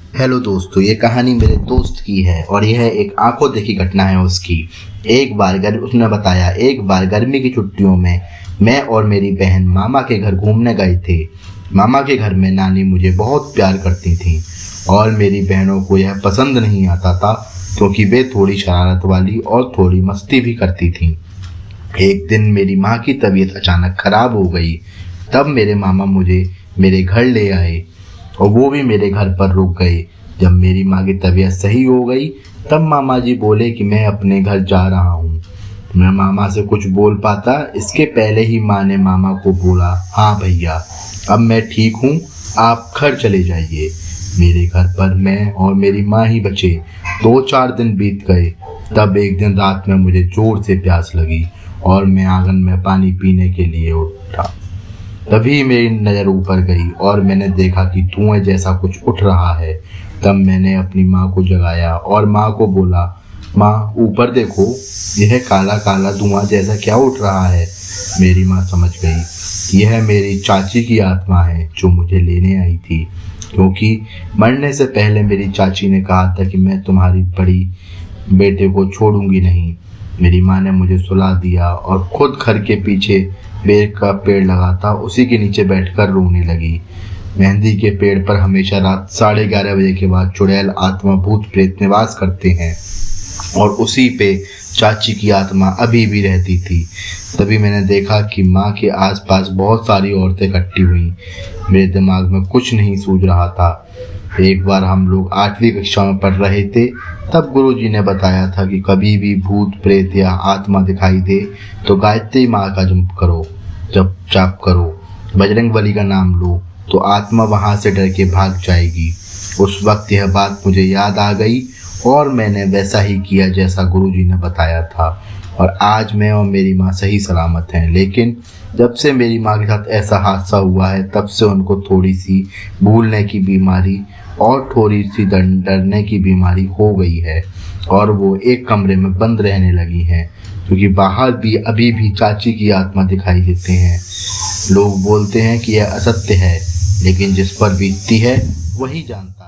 Hello दोस्तों, ये कहानी मेरे दोस्त की है और यह एक आंखों देखी घटना है उसकी। उसने बताया, एक बार गर्मी की छुट्टियों में मैं और मेरी बहन मामा के घर घूमने गए थे। मामा के घर में नानी मुझे बहुत प्यार करती थी और मेरी बहनों को यह पसंद नहीं आता था, क्योंकि वे थोड़ी शरारत वाली और थोड़ी मस्ती भी करती थीं। एक दिन मेरी माँ की तबीयत अचानक खराब हो गई। तब मेरे मामा मुझे मेरे घर ले आए और वो भी मेरे घर पर रुक गए। जब मेरी माँ की तबीयत सही हो गई, तब मामा जी बोले कि मैं अपने घर जा रहा हूँ। मैं मामा से कुछ बोल पाता, इसके पहले ही माँ ने मामा को बोला, हाँ भैया, अब मैं ठीक हूँ, आप घर चले जाइए। मेरे घर पर मैं और मेरी माँ ही बचे। 2-4 दिन बीत गए। तब एक दिन रात में मुझे जोर से प्यास लगी और मैं आंगन में पानी पीने के लिए उठा। तभी मेरी नज़र ऊपर गई और मैंने देखा कि धुएं जैसा कुछ उठ रहा है। तब मैंने अपनी माँ को जगाया और माँ को बोला, माँ ऊपर देखो, यह काला काला धुआं जैसा क्या उठ रहा है। मेरी माँ समझ गई, यह मेरी चाची की आत्मा है जो मुझे लेने आई थी, क्योंकि मरने से पहले मेरी चाची ने कहा था कि मैं तुम्हारी बड़ी बेटे को छोड़ूंगी नहीं। मेरी माँ ने मुझे सुला दिया और खुद घर के पीछे बेर का पेड़ लगा था, उसी के नीचे बैठकर रोने लगी। मेहंदी के पेड़ पर हमेशा रात 11:30 बजे के बाद चुड़ैल आत्मा भूत प्रेत निवास करते हैं और उसी पे चाची की आत्मा अभी भी रहती थी। तभी मैंने देखा कि माँ के आसपास बहुत सारी औरतें इकट्ठी हुई। मेरे दिमाग में कुछ नहीं सूझ रहा था। एक बार हम लोग 8वीं कक्षा में पढ़ रहे थे। तब गुरुजी ने बताया था कि कभी भी भूत प्रेत या आत्मा दिखाई दे तो गायत्री माँ का जप जाप करो, बजरंगबली का नाम लो, तो आत्मा वहाँ से डर के भाग जाएगी। उस वक्त यह बात मुझे याद आ गई और मैंने वैसा ही किया जैसा गुरुजी ने बताया था, और आज मैं और मेरी माँ सही सलामत हैं। लेकिन जब से मेरी माँ के साथ ऐसा हादसा हुआ है, तब से उनको थोड़ी सी भूलने की बीमारी और थोड़ी सी डरने की बीमारी हो गई है और वो एक कमरे में बंद रहने लगी हैं, क्योंकि बाहर भी अभी भी चाची की आत्मा दिखाई देते हैं। लोग बोलते हैं कि यह असत्य है, लेकिन जिस पर बीतती है वही जानता है।